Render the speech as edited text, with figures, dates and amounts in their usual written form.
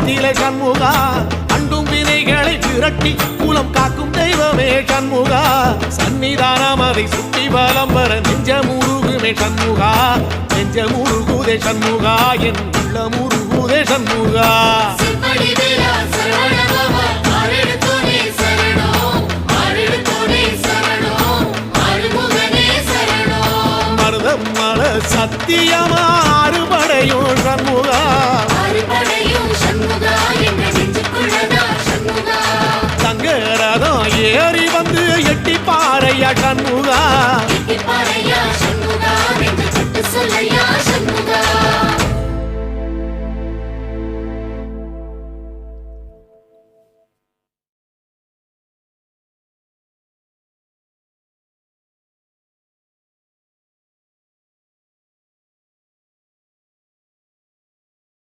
நிலை சண்முகா அண்டும் வினைகளை விரட்டி குலம் காக்கும் தெய்வமே சண்முகா சன்னிதானம் அதை சுற்றி பலம் வர நெஞ்சமுருகுமே சண்முகா நெஞ்சமுருகுதே சண்முகா என் உள்ளமுருகுதே சண்முகா மருதம் மல சத்தியமா அறுபடையும் சண்முகா தங்கரதம் ஏறி வந்து எட்டி பாறையா சண்முகா